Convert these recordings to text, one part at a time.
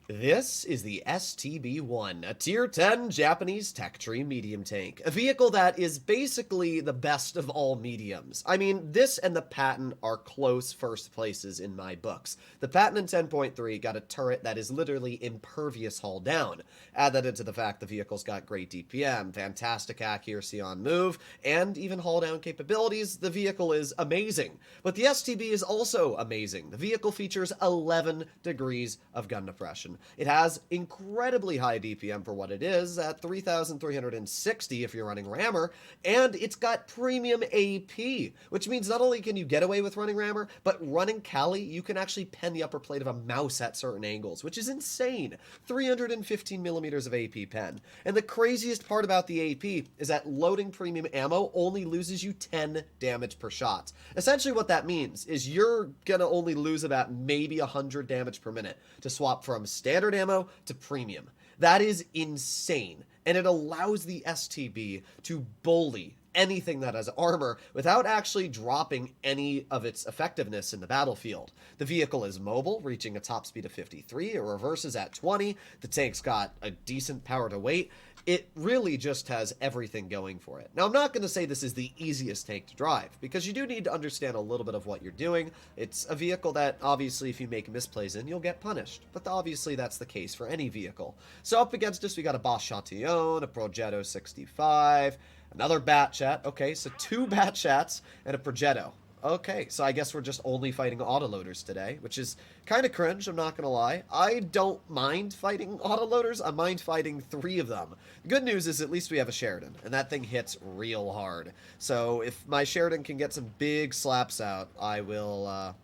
This is the STB-1, a Tier 10 Japanese tech tree medium tank. A vehicle that is basically the best of all mediums. I mean, this and the Patton are close first places in my books. The Patton in 10.3 got a turret that is literally impervious hull down. Add that into the fact the vehicle's got great DPM, fantastic accuracy on move, and even hull down capabilities, the vehicle is amazing. But the STB is also amazing. The vehicle features 11 degrees of gun depression. It has incredibly high DPM for what it is, at 3,360 if you're running rammer, and it's got premium AP, which means not only can you get away with running rammer, but running Cali, you can actually pen the upper plate of a mouse at certain angles, which is insane. 315 millimeters of AP pen. And the craziest part about the AP is that loading premium ammo only loses you 10 damage per shot. Essentially what that means is you're gonna only lose about maybe 100 damage per minute to swap from standard ammo to premium. That is insane, and it allows the STB to bully anything that has armor without actually dropping any of its effectiveness in the battlefield. The vehicle is mobile, reaching a top speed of 53, it reverses at 20, the tank's got a decent power to weight. It really just has everything going for it. Now, I'm not going to say this is the easiest tank to drive, because you do need to understand a little bit of what you're doing. It's a vehicle that, obviously, if you make misplays in, you'll get punished. But obviously, that's the case for any vehicle. So up against us, we got a Boss Chatillon, a Progetto 65, another Bat Chat. Okay, so 2 Bat Chats and a Progetto. Okay, so I guess we're just only fighting autoloaders today, which is kind of cringe, I'm not going to lie. I don't mind fighting autoloaders, I mind fighting 3 of them. The good news is at least we have a Sheridan, and that thing hits real hard. So if my Sheridan can get some big slaps out, I will,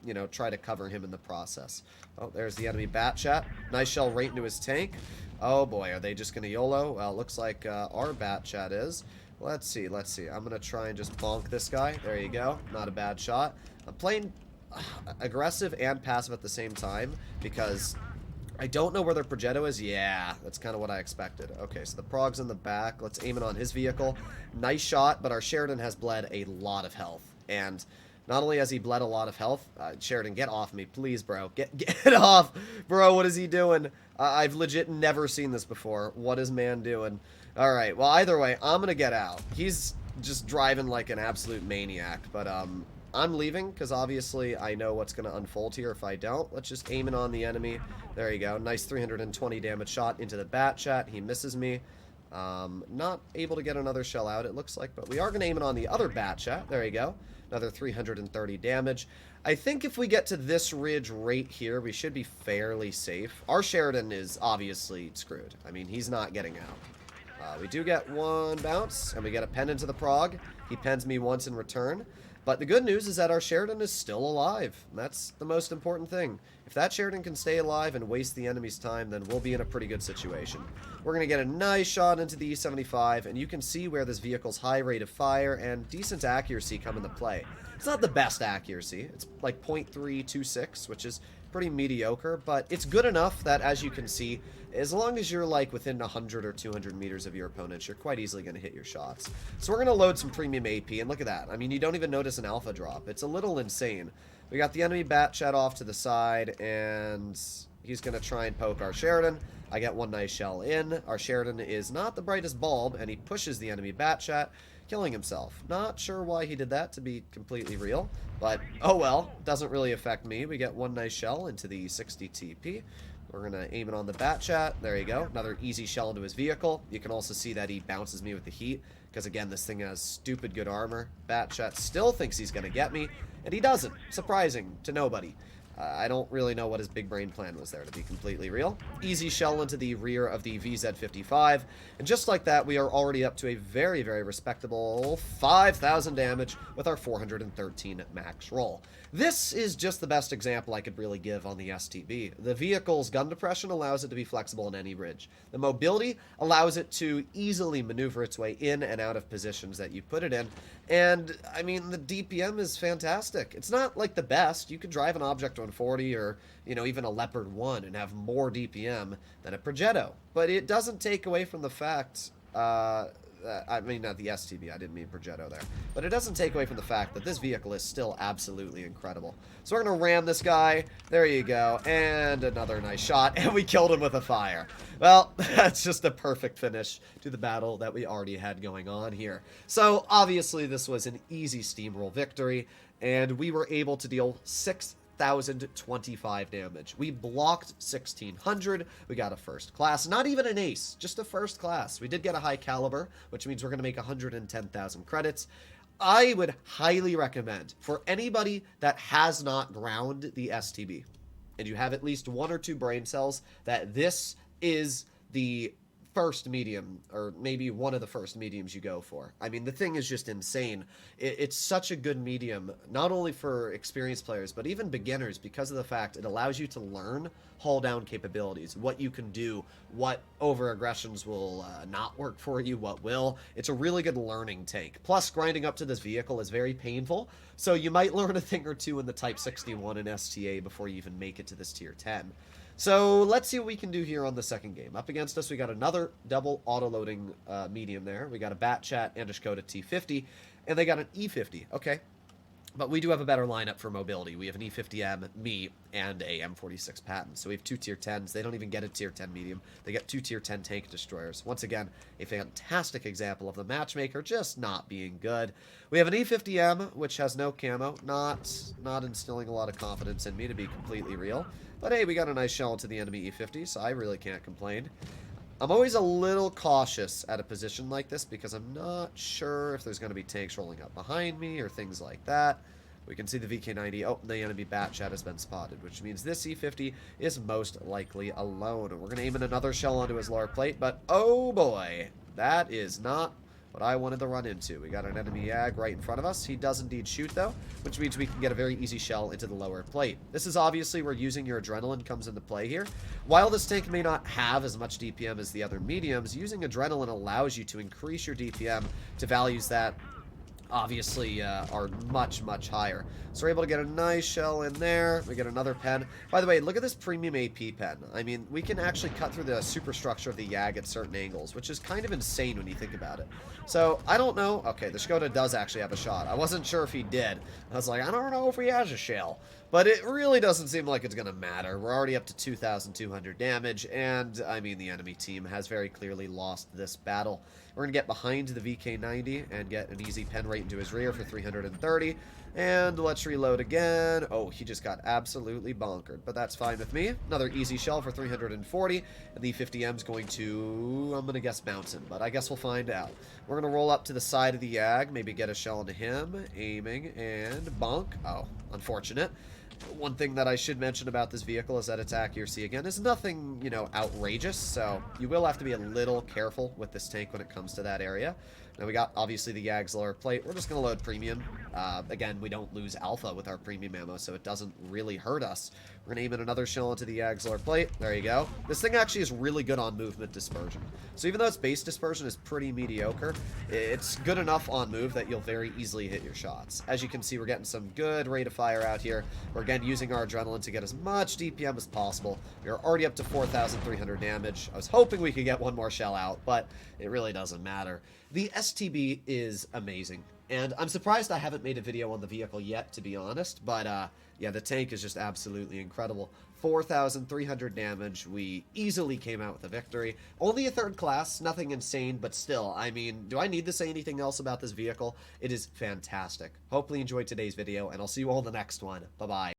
you know, try to cover him in the process. Oh, there's the enemy Bat Chat. Nice shell right into his tank. Oh boy, are they just going to YOLO? Well, it looks like our Bat Chat is. Let's see. I'm going to try and just bonk this guy. There you go. Not a bad shot. I'm playing aggressive and passive at the same time because I don't know where their Progetto is. Yeah, that's kind of what I expected. Okay, so the Prog's in the back. Let's aim it on his vehicle. Nice shot, but our Sheridan has bled a lot of health. And not only has he bled a lot of health, Sheridan, get off me, please, bro. Get off. Bro, what is he doing? I've legit never seen this before. What is man doing? Alright, well, either way, I'm gonna get out. He's just driving like an absolute maniac, but, I'm leaving, because obviously I know what's gonna unfold here if I don't. Let's just aim it on the enemy. There you go. Nice 320 damage shot into the Bat Chat. He misses me. Not able to get another shell out, it looks like, but we are gonna aim it on the other Bat Chat. There you go. Another 330 damage. I think if we get to this ridge right here, we should be fairly safe. Our Sheridan is obviously screwed. I mean, he's not getting out. We do get 1 bounce, and we get a pen into the Prog. He pens me once in return. But the good news is that our Sheridan is still alive. And that's the most important thing. If that Sheridan can stay alive and waste the enemy's time, then we'll be in a pretty good situation. We're going to get a nice shot into the E75, and you can see where this vehicle's high rate of fire and decent accuracy come into play. It's not the best accuracy. It's like 0.326, which is pretty mediocre, but it's good enough that, as you can see, as long as you're like within 100 or 200 meters of your opponents, you're quite easily going to hit your shots. So we're going to load some premium AP, and look at that. I mean, you don't even notice an alpha drop. It's a little insane. We got the enemy Bat Chat off to the side, and he's going to try and poke our Sheridan. I get 1 nice shell in. Our Sheridan is not the brightest bulb, and he pushes the enemy Bat Chat, killing himself. Not sure why he did that, to be completely real, but oh well, doesn't really affect me. We get 1 nice shell into the 60 TP. We're going to aim it on the Bat Chat. There you go. Another easy shell into his vehicle. You can also see that he bounces me with the heat, because again, this thing has stupid good armor. Bat Chat still thinks he's going to get me, and he doesn't. Surprising to nobody. I don't really know what his big brain plan was there, to be completely real. Easy shell into the rear of the VZ55, and just like that, we are already up to a very, very respectable 5,000 damage with our 413 max roll. This is just the best example I could really give on the STB. The vehicle's gun depression allows it to be flexible in any ridge. The mobility allows it to easily maneuver its way in and out of positions that you put it in, and, I mean, the DPM is fantastic. It's not, like, the best. You could drive an Object 140 or, you know, even a Leopard 1 and have more DPM than a Progetto. But it doesn't take away from the fact I mean, not the STB, I didn't mean Progetto there. But it doesn't take away from the fact that this vehicle is still absolutely incredible. So we're going to ram this guy. There you go. And another nice shot. And we killed him with a fire. Well, that's just a perfect finish to the battle that we already had going on here. So, obviously, this was an easy steamroll victory. And we were able to deal 6,025 damage. We blocked 1,600. We got a first class. Not even an ace, just a first class. We did get a high caliber, which means we're going to make 110,000 credits. I would highly recommend for anybody that has not ground the STB, and you have at least 1 or 2 brain cells, that this is the first medium, or maybe one of the first mediums you go for. I mean, the thing is just insane. It's such a good medium, not only for experienced players, but even beginners, because of the fact it allows you to learn hull down capabilities, what you can do, what over aggressions will not work for you, what will. It's a really good learning tank. Plus, grinding up to this vehicle is very painful, so you might learn a thing or two in the Type 61 and STA before you even make it to this tier 10. So let's see what we can do here on the second game. Up against us, we got another double auto-loading medium there. We got a Bat Chat and a Skoda T50, and they got an E50. Okay, but we do have a better lineup for mobility. We have an E50M, me, and a M46 Patton. So we have 2 tier 10s. They don't even get a tier 10 medium. They get 2 tier 10 tank destroyers. Once again, a fantastic example of the matchmaker just not being good. We have an E50M, which has no camo. Not instilling a lot of confidence in me, to be completely real. But hey, we got a nice shell into the enemy E50, so I really can't complain. I'm always a little cautious at a position like this because I'm not sure if there's going to be tanks rolling up behind me or things like that. We can see the VK90. Oh, the enemy Bat Chat has been spotted, which means this E50 is most likely alone. We're going to aim in another shell onto his lower plate, but oh boy, that is not what I wanted to run into. We got an enemy YAG right in front of us. He does indeed shoot, though, which means we can get a very easy shell into the lower plate. This is obviously where using your adrenaline comes into play here. While this tank may not have as much DPM as the other mediums, using adrenaline allows you to increase your DPM to values that obviously are much, much higher. So we're able to get a nice shell in there. We get another pen. By the way, look at this premium AP pen. I mean, we can actually cut through the superstructure of the YAG at certain angles, which is kind of insane when you think about it. So, I don't know. Okay, the Skoda does actually have a shot. I wasn't sure if he did. I was like, I don't know if he has a shell. But it really doesn't seem like it's going to matter. We're already up to 2,200 damage, and, I mean, the enemy team has very clearly lost this battle. We're going to get behind the VK90 and get an easy pen right into his rear for 330. And let's reload again. Oh, he just got absolutely bonkered, but that's fine with me. Another easy shell for 340. And the 50M's going to, I'm going to guess bounce him, but I guess we'll find out. We're going to roll up to the side of the YAG, maybe get a shell into him, aiming, and bonk. Oh, unfortunate. One thing that I should mention about this vehicle is that its accuracy, again, is nothing, you know, outrageous, so you will have to be a little careful with this tank when it comes to that area. Now we got, obviously, the YAG's lower plate. We're just going to load premium. Again, we don't lose alpha with our premium ammo, so it doesn't really hurt us. We're going to aim in another shell into the YAG's lower plate. There you go. This thing actually is really good on movement dispersion. So even though its base dispersion is pretty mediocre, it's good enough on move that you'll very easily hit your shots. As you can see, we're getting some good rate of fire out here. We're, again, using our adrenaline to get as much DPM as possible. We are already up to 4,300 damage. I was hoping we could get one more shell out, but it really doesn't matter. The STB is amazing, and I'm surprised I haven't made a video on the vehicle yet, to be honest, but yeah, the tank is just absolutely incredible. 4,300 damage. We easily came out with a victory. Only a third class, nothing insane, but still, I mean, do I need to say anything else about this vehicle? It is fantastic. Hopefully you enjoyed today's video, and I'll see you all in the next one. Bye-bye.